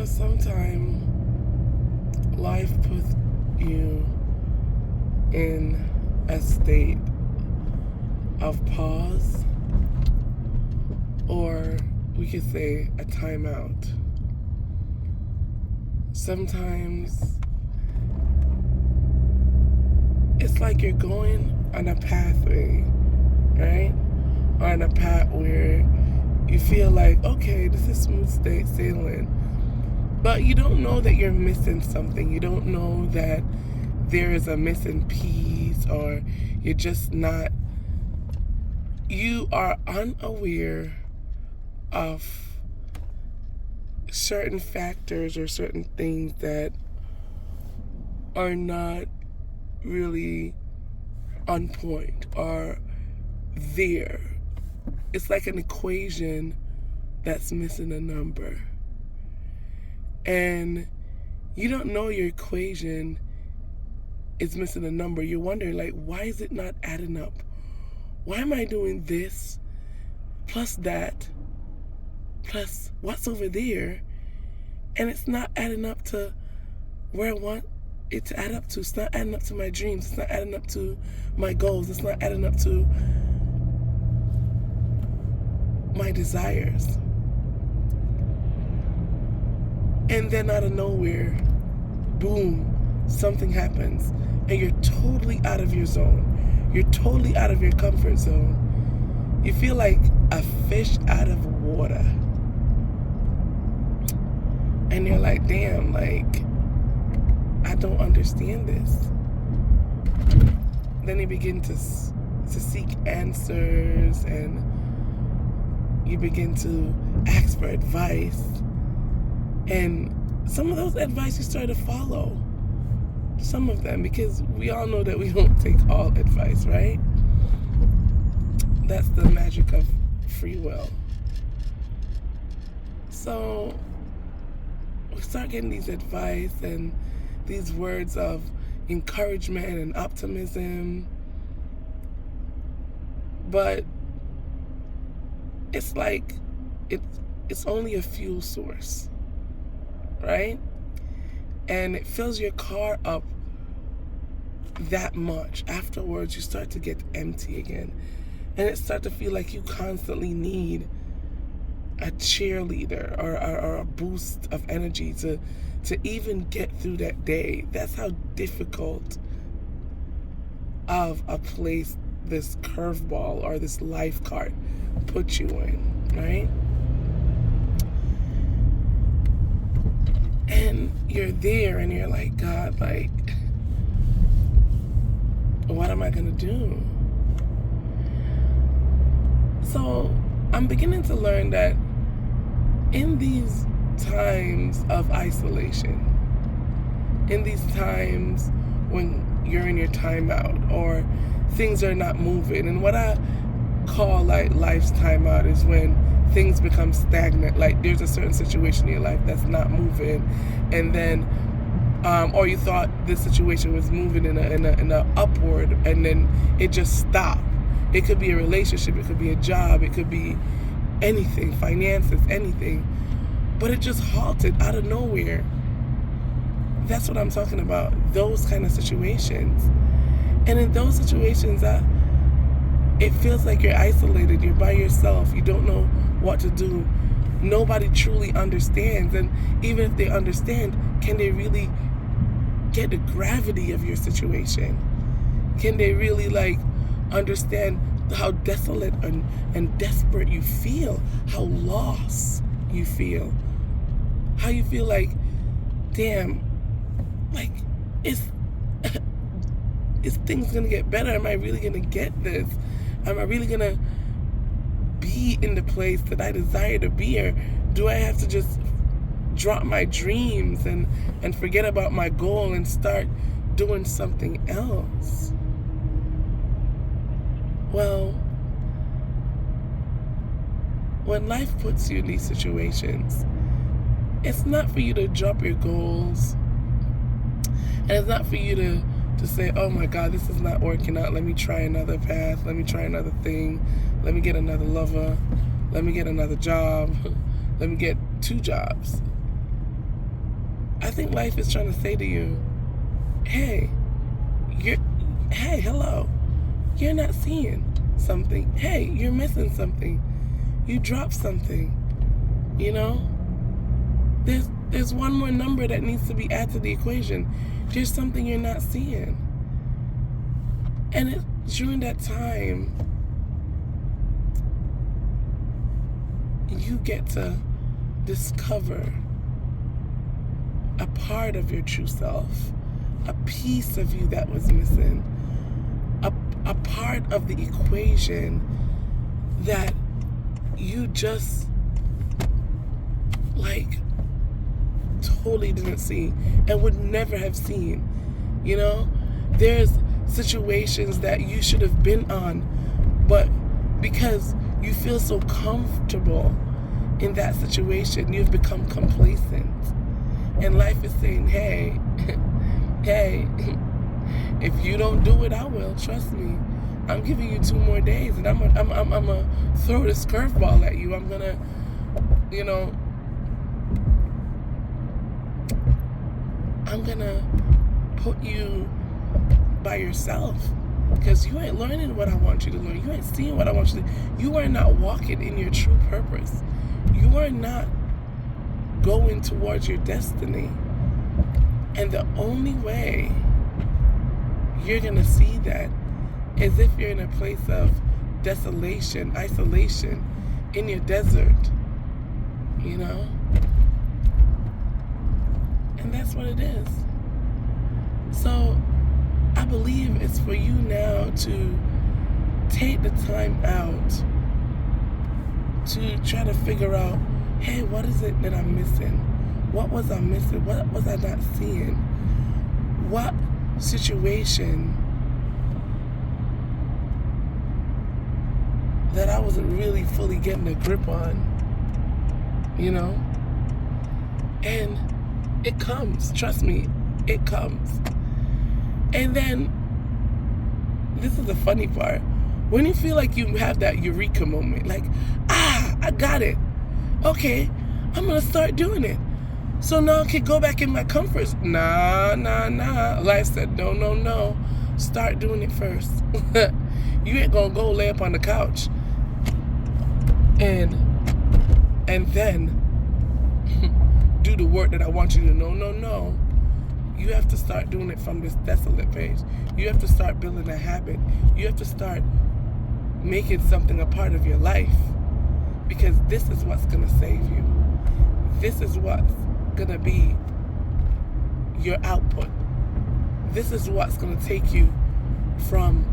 Sometimes life puts you in a state of pause, or we could say a timeout. Sometimes it's like you're going on a pathway, right? Or on a path where you feel like, okay, this is smooth sailing. But you don't know that you're missing something. You don't know that there is a missing piece, or you're just not, you are unaware of certain factors or certain things that are not really on point or there. It's like an equation that's missing a number. And you don't know your equation is missing a number. You're wondering, like, why is it not adding up? Why am I doing this plus that plus what's over there, and it's not adding up to where I want it to add up to? It's not adding up to my dreams. It's not adding up to my goals. It's not adding up to my desires. And then out of nowhere, boom, something happens, and you're totally out of your zone. You're totally out of your comfort zone. You feel like a fish out of water. And you're like, damn, like, I don't understand this. Then you begin to seek answers, and you begin to ask for advice. And some of those advice you start to follow. Some of them, because we all know that we don't take all advice, right? That's the magic of free will. So we start getting these advice and these words of encouragement and optimism. But it's like it's only a fuel source, right? And it fills your car up that much. Afterwards, you start to get empty again. And it starts to feel like you constantly need a cheerleader or a boost of energy to even get through that day. That's how difficult of a place this curveball or this life cart puts you in, right? And you're there and you're like, God, like, what am I gonna do? So I'm beginning to learn that in these times of isolation, in these times when you're in your timeout or things are not moving, and what I call like life's timeout is when things become stagnant. Like there's a certain situation in your life that's not moving, and then or you thought this situation was moving in a upward, and then it just stopped. It could be a relationship, it could be a job, it could be anything, finances, anything, but it just halted out of nowhere. That's what I'm talking about, those kind of situations. And in those situations, it feels like you're isolated, you're by yourself, you don't know what to do. Nobody truly understands, and even if they understand, can they really get the gravity of your situation? Can they really like understand how desolate and desperate you feel, how lost you feel, how you feel like, damn, like, is things gonna get better? Am I really gonna get this? Am I really gonna be in the place that I desire to be, or do I have to just drop my dreams and forget about my goal and start doing something else? Well, when life puts you in these situations, it's not for you to drop your goals, and it's not for you to say, oh my God, this is not working out, let me try another path, let me try another thing, let me get another lover, let me get another job, let me get 2 jobs. I think life is trying to say to you, hey, hello, you're not seeing something. Hey, you're missing something. You dropped something. You know, there's one more number that needs to be added to the equation. There's something you're not seeing. And during that time, you get to discover a part of your true self, a piece of you that was missing, a part of the equation that you just like totally didn't see and would never have seen. You know, there's situations that you should have been on, but because you feel so comfortable in that situation, you've become complacent. And life is saying, hey, hey, if you don't do it, I will. Trust me. I'm giving you 2 more days, and I'm gonna throw this curveball at you. I'm gonna, you know, I'm gonna put you by yourself, because you ain't learning what I want you to learn. You ain't seeing what I want you to. You are not walking in your true purpose. You are not going towards your destiny. And the only way you're gonna see that is if you're in a place of desolation, isolation, in your desert, you know? And that's what it is. So I believe it's for you now to take the time out to try to figure out, hey, what is it that I'm missing? What was I missing? What was I not seeing? What situation that I wasn't really fully getting a grip on, you know? And it comes, trust me, it comes. And then, this is the funny part, when you feel like you have that eureka moment, like, I got it. Okay, I'm gonna start doing it. So now I can go back in my comforts. Nah. Life said, no. Start doing it first. You ain't gonna go lay up on the couch and then do the work that I want you to. No. You have to start doing it from this desolate page. You have to start building a habit. You have to start making something a part of your life, because this is what's gonna save you. This is what's gonna be your output. This is what's gonna take you from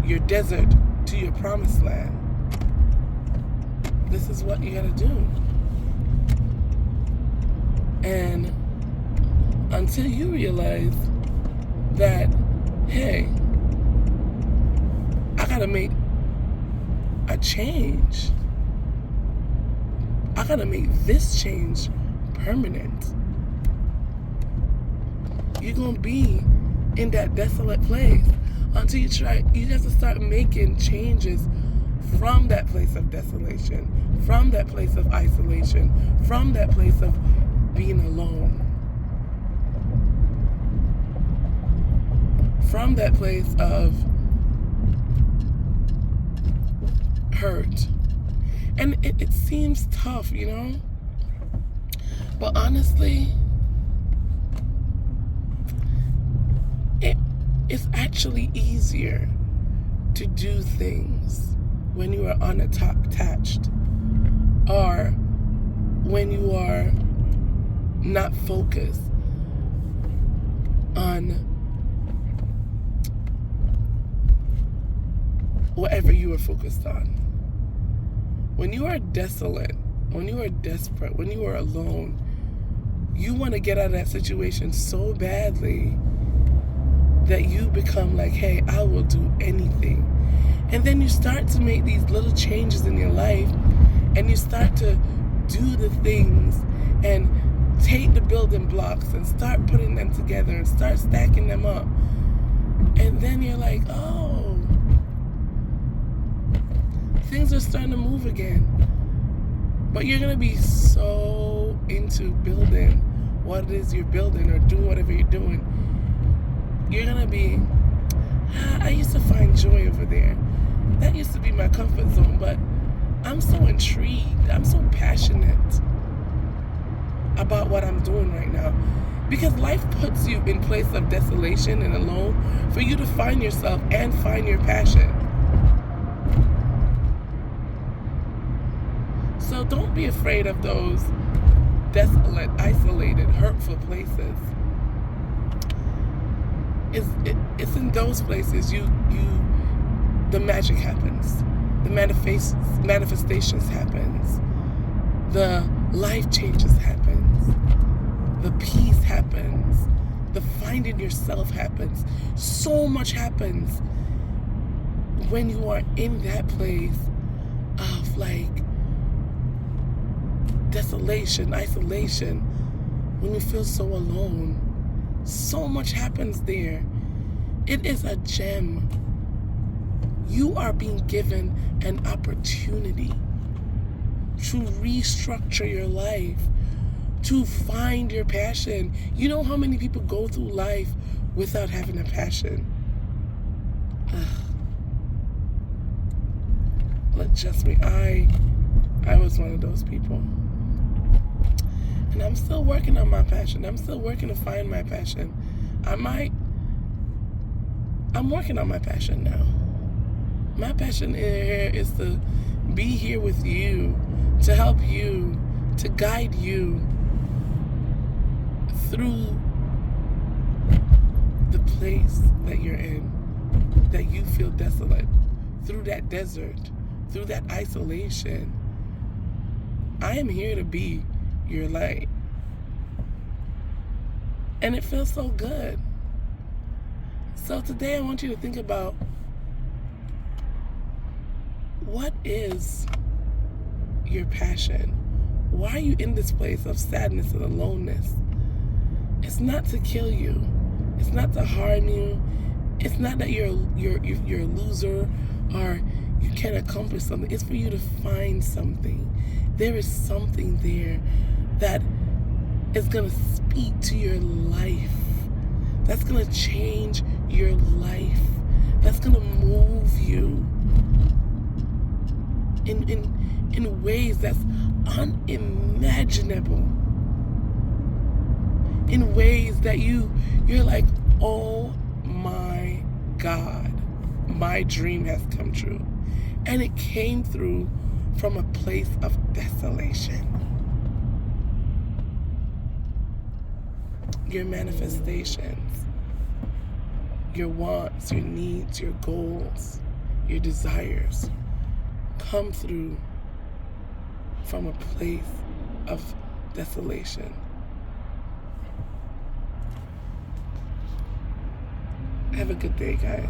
your desert to your promised land. This is what you gotta do. And until you realize that, hey, I gotta make a change. I gotta make this change permanent. You're gonna be in that desolate place until you have to start making changes from that place of desolation, from that place of isolation, from that place of being alone, from that place of hurt. And it seems tough, you know? But honestly, it's actually easier to do things when you are unattached, or when you are not focused on whatever you are focused on. When you are desolate, when you are desperate, when you are alone, you want to get out of that situation so badly that you become like, hey, I will do anything. And then you start to make these little changes in your life, and you start to do the things and take the building blocks and start putting them together and start stacking them up. And then you're like, oh, things are starting to move again. But you're going to be so into building what it is you're building or doing whatever you're doing, you're going to be, I used to find joy over there. That used to be my comfort zone, but I'm so intrigued. I'm so passionate about what I'm doing right now. Because life puts you in place of desolation and alone for you to find yourself and find your passion. So don't be afraid of those desolate, isolated, hurtful places. It's in those places the magic happens. The manifestations happens. The life changes happens. The peace happens. The finding yourself happens. So much happens when you are in that place of like desolation, isolation, when you feel so alone. So much happens there. It is a gem. You are being given an opportunity to restructure your life, to find your passion. You know how many people go through life without having a passion? Look, trust me, I was one of those people. And I'm still working on my passion. I'm still working to find my passion. I'm working on my passion now. My passion here is to be here with you, to help you, to guide you through the place that you're in, that you feel desolate, through that desert, through that isolation. I am here to be your light. And it feels so good. So today I want you to think about, what is your passion? Why are you in this place of sadness and aloneness? It's not to kill you. It's not to harm you. It's not that you're a loser or you can't accomplish something. It's for you to find something. There is something there that is going to speak to your life. That's going to change your life. That's going to move you in ways that's unimaginable. In ways that you're like, oh my God, my dream has come true. And it came through from a place of desolation. Your manifestations, your wants, your needs, your goals, your desires come through from a place of desolation. Have a good day, guys.